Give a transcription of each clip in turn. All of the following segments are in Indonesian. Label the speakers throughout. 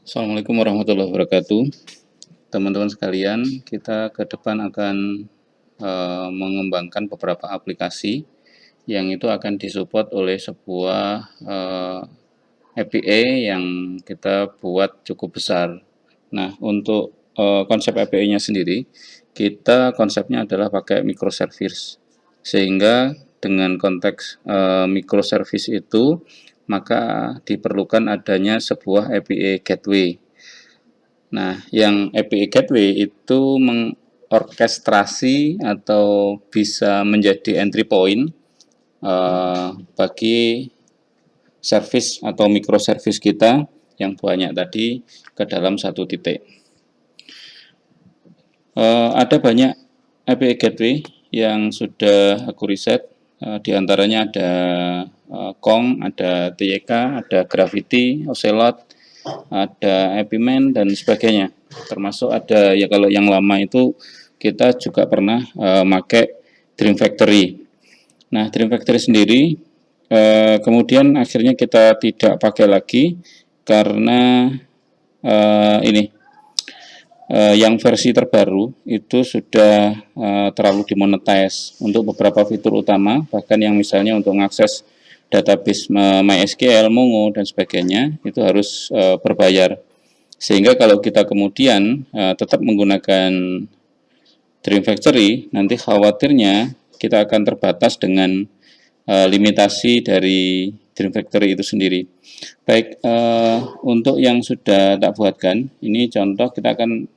Speaker 1: Assalamualaikum warahmatullahi wabarakatuh. Teman-teman sekalian, kita ke depan akan mengembangkan beberapa aplikasi yang itu akan disupport oleh sebuah API yang kita buat cukup besar. Nah, untuk konsep API-nya sendiri, konsepnya adalah pakai microservice. Sehingga dengan konteks microservice itu, maka diperlukan adanya sebuah API gateway. Nah, yang API gateway itu mengorkestrasi atau bisa menjadi entry point bagi service atau microservice kita yang banyak tadi ke dalam satu titik. Ada banyak API gateway yang sudah aku riset, di antaranya ada Kong, ada TYK, ada Gravity, Ocelot, ada Epiman dan sebagainya. Termasuk ada ya kalau yang lama itu kita juga pernah pakai Dream Factory. Nah, Dream Factory sendiri kemudian akhirnya kita tidak pakai lagi karena yang versi terbaru itu sudah terlalu dimonetize untuk beberapa fitur utama, bahkan yang misalnya untuk mengakses database MySQL, Mongo dan sebagainya itu harus berbayar. Sehingga kalau kita kemudian tetap menggunakan Dream Factory, nanti khawatirnya kita akan terbatas dengan limitasi dari Dream Factory itu sendiri. Baik, untuk yang sudah tak buatkan, ini contoh kita akan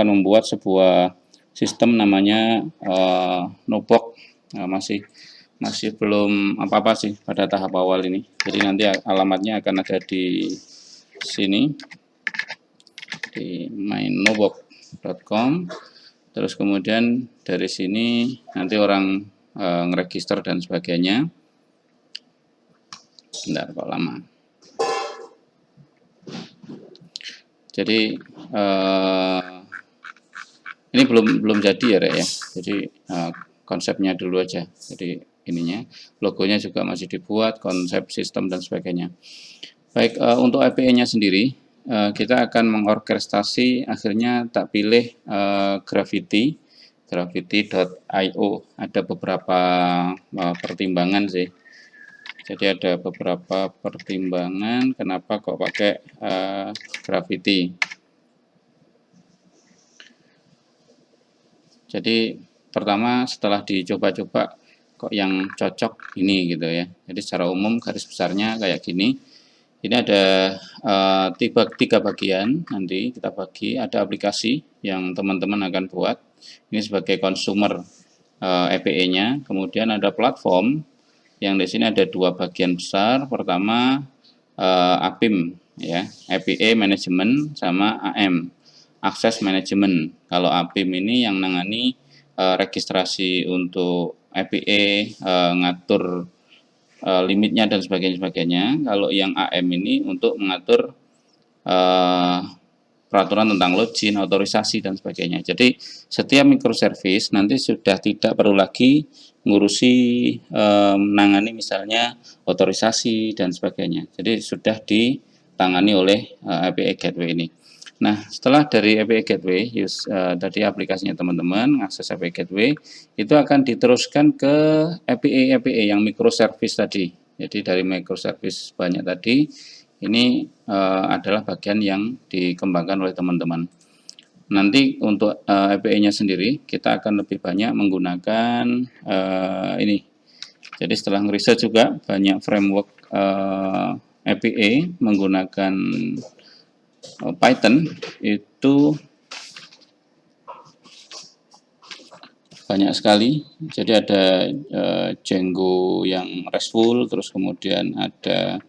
Speaker 1: membuat sebuah sistem namanya Notebook. Masih belum apa-apa sih pada tahap awal ini. Jadi nanti alamatnya akan ada di sini di mynotebook.com. Terus kemudian dari sini nanti orang ngeregister dan sebagainya. Bentar kok lama. Jadi ini belum jadi ya Rek ya. Jadi konsepnya dulu aja. Jadi ininya, logonya juga masih dibuat, konsep sistem dan sebagainya. Baik, untuk API-nya sendiri kita akan mengorkestrasi, akhirnya tak pilih gravity.io. Ada beberapa pertimbangan sih. Jadi ada beberapa pertimbangan kenapa kok pakai Gravity. Jadi pertama setelah dicoba-coba kok yang cocok ini gitu ya. Jadi secara umum garis besarnya kayak gini. Ini ada tiga bagian, nanti kita bagi. Ada aplikasi yang teman-teman akan buat. Ini sebagai consumer API-nya. Kemudian ada platform yang di sini ada dua bagian besar. Pertama APIM ya, API Management sama AM, Access Management. Kalau APIM ini yang nangani registrasi untuk API, ngatur limitnya dan sebagainya. Kalau yang AM ini untuk mengatur peraturan tentang login, otorisasi dan sebagainya. Jadi setiap microservice nanti sudah tidak perlu lagi ngurusi menangani misalnya otorisasi dan sebagainya. Jadi sudah ditangani oleh API Gateway ini. Nah, setelah dari API Gateway, tadi aplikasinya teman-teman, akses API Gateway, itu akan diteruskan ke API yang microservice tadi. Jadi dari microservice banyak tadi, ini adalah bagian yang dikembangkan oleh teman-teman. Nanti untuk API-nya sendiri, kita akan lebih banyak menggunakan ini. Jadi setelah ngeriset juga, banyak framework API menggunakan Python itu banyak sekali. Jadi ada Django yang RESTful, terus kemudian ada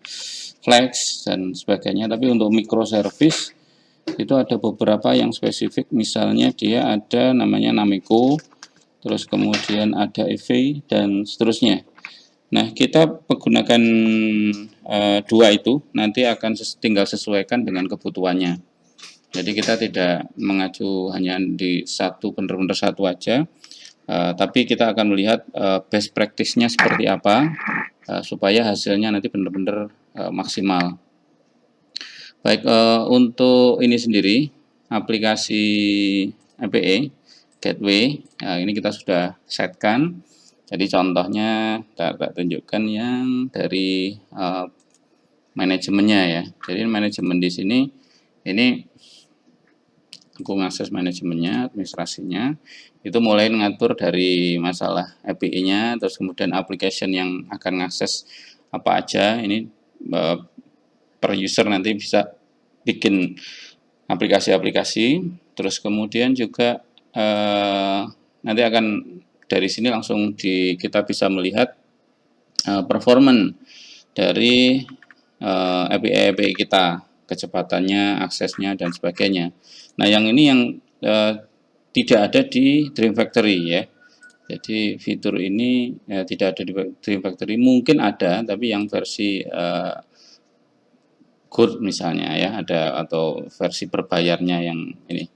Speaker 1: Flex dan sebagainya. Tapi untuk microservice itu ada beberapa yang spesifik. Misalnya dia ada namanya Namiko, terus kemudian ada EV dan seterusnya. Nah, kita menggunakan dua itu, nanti akan tinggal sesuaikan dengan kebutuhannya. Jadi kita tidak mengacu hanya di satu, benar-benar satu aja, tapi kita akan melihat best practice-nya seperti apa, supaya hasilnya nanti benar-benar maksimal. Baik, untuk ini sendiri, aplikasi MPE, Gateway, nah ini kita sudah setkan. Jadi contohnya, kita tunjukkan yang dari manajemennya ya. Jadi manajemen di sini, ini aku mengakses manajemennya, administrasinya, itu mulai ngatur dari masalah API-nya, terus kemudian application yang akan ngakses apa aja, ini per user nanti bisa bikin aplikasi-aplikasi, terus kemudian juga nanti akan dari sini langsung kita bisa melihat performance dari API-API kita, kecepatannya, aksesnya, dan sebagainya. Nah, yang ini yang tidak ada di Dream Factory ya. Jadi fitur ini tidak ada di Dream Factory, mungkin ada, tapi yang versi Gold misalnya ya, ada atau versi berbayarnya yang ini.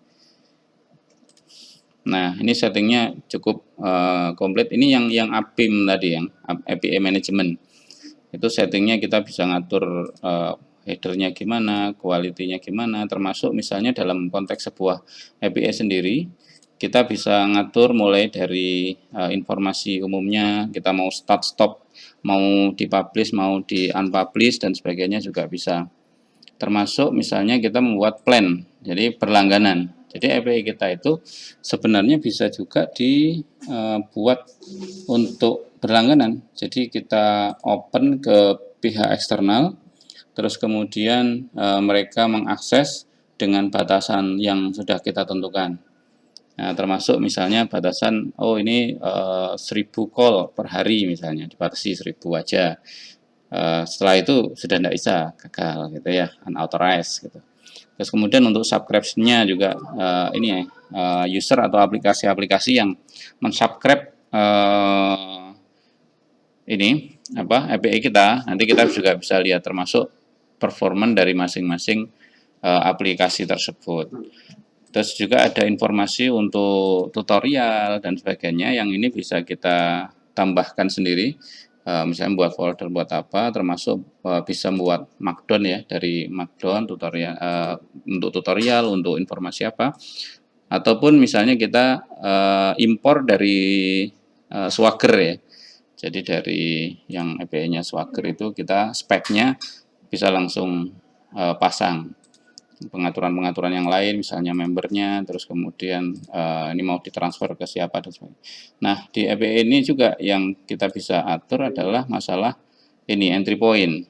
Speaker 1: Nah, ini settingnya cukup komplit. Ini yang APIM tadi, yang API Management. Itu settingnya kita bisa ngatur headernya gimana, kualitinya gimana, termasuk misalnya dalam konteks sebuah API sendiri, kita bisa ngatur mulai dari informasi umumnya, kita mau start stop, mau dipublish, mau di unpublish dan sebagainya juga bisa. Termasuk misalnya kita membuat plan, jadi berlangganan. Jadi API kita itu sebenarnya bisa juga dibuat untuk berlangganan. Jadi kita open ke pihak eksternal, terus kemudian mereka mengakses dengan batasan yang sudah kita tentukan. Nah, termasuk misalnya batasan, oh ini 1000 call per hari misalnya, dibatasi 1000 aja. Setelah itu sudah tidak bisa, gagal gitu ya, unauthorized gitu. Terus kemudian untuk subscription-nya juga ini ya, user atau aplikasi-aplikasi yang mensubscribe ini apa API kita, nanti kita juga bisa lihat termasuk performance dari masing-masing aplikasi tersebut. Terus juga ada informasi untuk tutorial dan sebagainya yang ini bisa kita tambahkan sendiri. Misalnya buat folder buat apa, termasuk bisa buat markdown ya, dari markdown tutorial untuk tutorial, untuk informasi apa, ataupun misalnya kita impor dari Swagger ya. Jadi dari yang API-nya Swagger itu kita speknya bisa langsung pasang pengaturan-pengaturan yang lain, misalnya membernya, terus kemudian ini mau ditransfer ke siapa dan sebagainya. Nah, di API ini juga yang kita bisa atur adalah masalah ini entry point,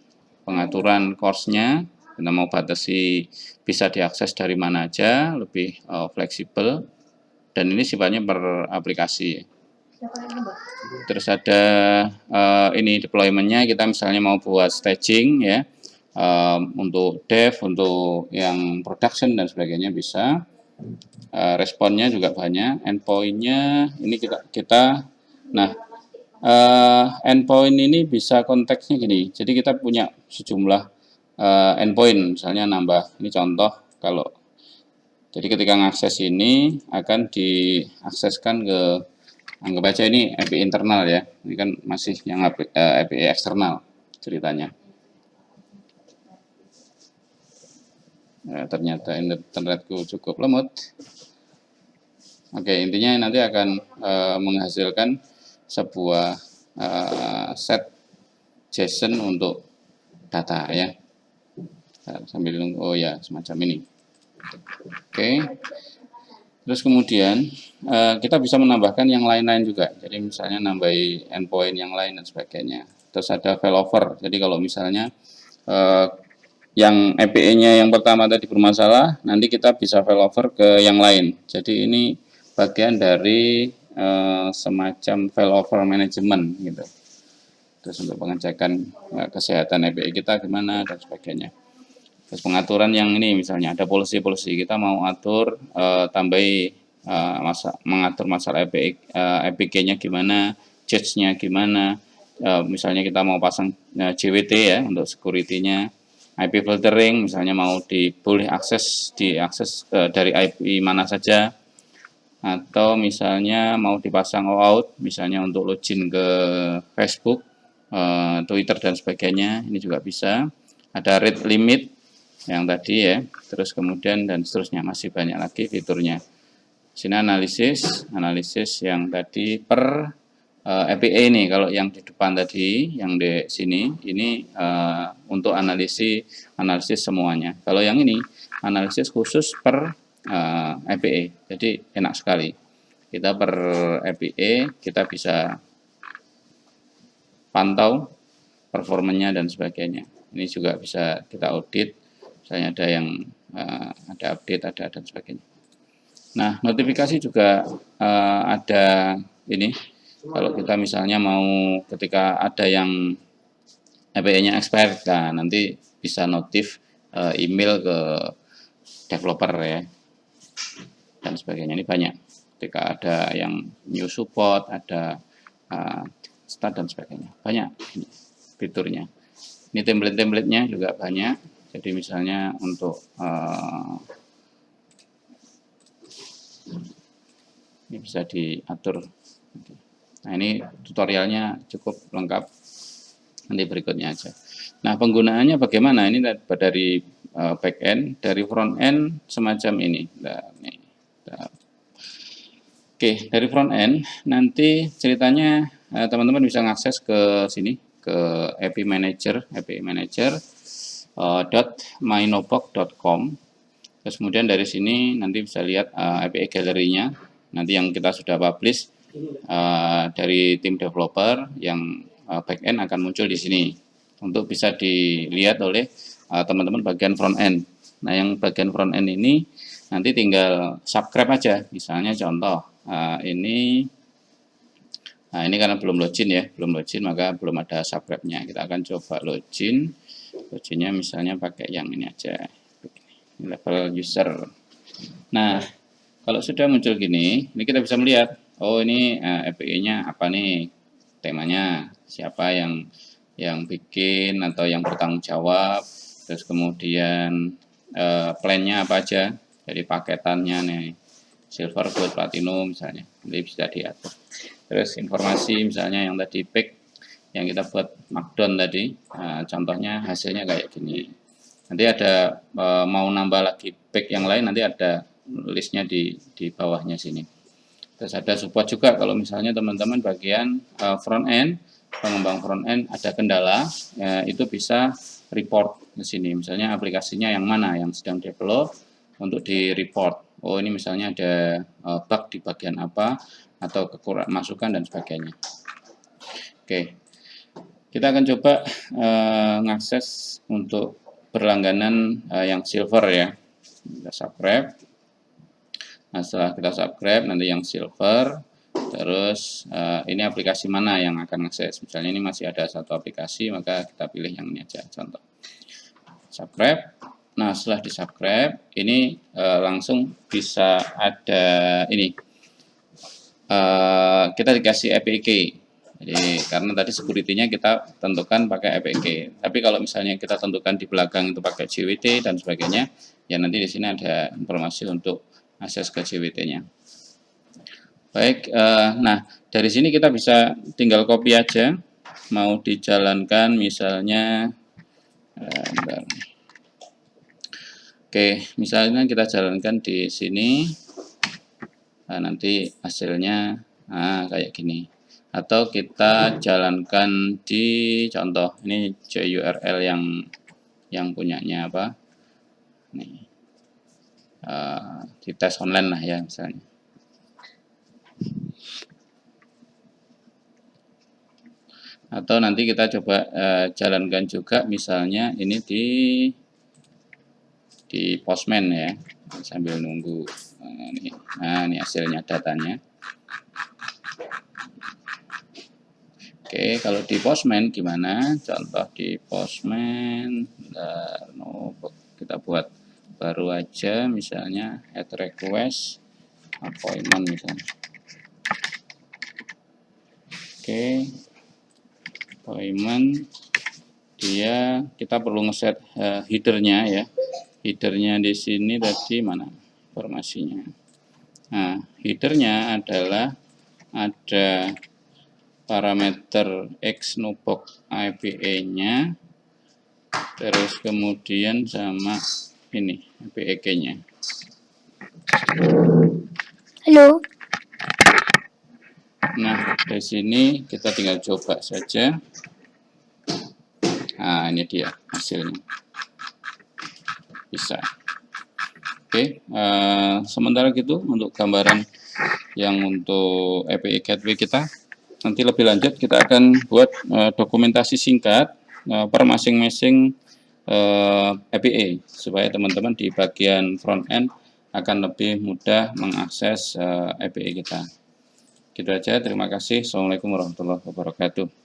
Speaker 1: pengaturan course-nya, kita mau batasi bisa diakses dari mana aja, lebih fleksibel, dan ini sifatnya per aplikasi. Terus ada ini deployment-nya, kita misalnya mau buat staging ya, untuk dev, untuk yang production dan sebagainya bisa. Responnya juga banyak, endpoint-nya ini kita nah endpoint ini bisa konteksnya gini. Jadi kita punya sejumlah endpoint, misalnya nambah. Ini contoh kalau jadi ketika mengakses ini akan diakseskan ke anggap aja ini API internal ya. Ini kan masih yang API eksternal ceritanya. Ternyata internetku cukup lemot. Oke, intinya nanti akan menghasilkan sebuah set JSON untuk data ya. Sambil nunggu, oh ya semacam ini. Oke. Terus kemudian kita bisa menambahkan yang lain-lain juga. Jadi misalnya nambahi endpoint yang lain dan sebagainya. Terus ada failover. Jadi kalau misalnya yang API-nya yang pertama tadi bermasalah, nanti kita bisa failover ke yang lain. Jadi ini bagian dari semacam failover management gitu. Terus untuk pengecekan kesehatan API kita gimana dan sebagainya. Terus pengaturan yang ini misalnya ada policy kita mau atur tambahi mengatur masalah APK-nya gimana, charge-nya gimana. Misalnya kita mau pasang JWT ya untuk security-nya. IP filtering misalnya mau boleh diakses dari IP mana saja, atau misalnya mau dipasang OAuth misalnya untuk login ke Facebook, Twitter dan sebagainya, ini juga bisa. Ada rate limit yang tadi ya, terus kemudian dan seterusnya, masih banyak lagi fiturnya. Sini analisis yang tadi per APA ini, kalau yang di depan tadi, yang di sini, ini untuk analisis semuanya. Kalau yang ini, analisis khusus per APA, jadi enak sekali. Kita per APA, kita bisa pantau performanya dan sebagainya. Ini juga bisa kita audit, misalnya ada yang ada update, ada dan sebagainya. Nah, notifikasi juga ada ini. Kalau kita misalnya mau ketika ada yang API-nya expired, nah nanti bisa notif email ke developer ya dan sebagainya. Ini banyak. Ketika ada yang new support, ada start dan sebagainya. Banyak fiturnya. Ini template-templatenya juga banyak. Jadi misalnya untuk ini bisa diatur. Nah ini tutorialnya cukup lengkap. Nanti berikutnya aja. Nah penggunaannya bagaimana? Ini dari back end, dari front end semacam ini. Oke, dari front end nanti ceritanya teman-teman bisa mengakses ke sini, ke API Manager, .mynobox.com. Terus kemudian dari sini nanti bisa lihat API Gallery-nya. Nanti yang kita sudah publish dari tim developer yang back-end akan muncul di sini untuk bisa dilihat oleh teman-teman bagian front-end. Nah, yang bagian front-end ini nanti tinggal subscribe aja. Misalnya contoh, ini karena belum login ya, maka belum ada subscribe-nya. Kita akan coba loginnya misalnya pakai yang ini aja, ini level user. Nah, kalau sudah muncul gini, ini kita bisa melihat, oh ini API-nya apa nih, temanya, siapa yang bikin atau yang bertanggung jawab, terus kemudian plan-nya apa aja, jadi paketannya nih, silver, gold, platinum misalnya, jadi bisa diatur. Terus informasi misalnya yang tadi pack yang kita buat markdown tadi, contohnya hasilnya kayak gini. Nanti ada mau nambah lagi pack yang lain, nanti ada listnya di bawahnya sini. Terus ada support juga kalau misalnya teman-teman bagian front end, pengembang front end ada kendala, itu bisa report di sini. Misalnya aplikasinya yang mana yang sedang develop untuk di report. Oh ini misalnya ada bug di bagian apa atau kekurangan masukan dan sebagainya. Oke, kita akan coba mengakses untuk berlangganan yang silver ya. Kita subscribe. Nah, setelah kita subscribe nanti yang silver, terus ini aplikasi mana yang akan akses. Misalnya ini masih ada satu aplikasi, maka kita pilih yang ini aja contoh. Subscribe. Nah, setelah di subscribe, ini langsung bisa ada ini. Kita dikasih API key. Jadi karena tadi security-nya kita tentukan pakai API key. Tapi kalau misalnya kita tentukan di belakang itu pakai JWT dan sebagainya, ya nanti di sini ada informasi untuk akses ke JWT-nya. Baik, nah dari sini kita bisa tinggal copy aja, mau dijalankan misalnya, oke, misalnya kita jalankan di sini, nanti hasilnya kayak gini. Atau kita jalankan di contoh ini JURL yang punyanya apa? Nih, di tes online lah ya misalnya. Atau nanti kita coba jalankan juga misalnya ini di Postman ya, sambil nunggu. Ini hasilnya, datanya. Oke, kalau di Postman gimana? Contoh di Postman, kita buat baru aja misalnya add request appointment misalnya. Oke, appointment, kita perlu ngeset headernya ya. Headernya di sini tadi mana informasinya? Nah, headernya adalah ada parameter xnubox IPA-nya, terus kemudian sama ini API key-nya.
Speaker 2: Halo.
Speaker 1: Nah, di sini kita tinggal coba saja. Nah, ini dia hasilnya. Bisa. Oke, sementara gitu untuk gambaran yang untuk API Gateway kita. Nanti lebih lanjut kita akan buat dokumentasi singkat per masing-masing API supaya teman-teman di bagian front end akan lebih mudah mengakses API kita. Gitu aja, terima kasih. Assalamualaikum warahmatullahi wabarakatuh.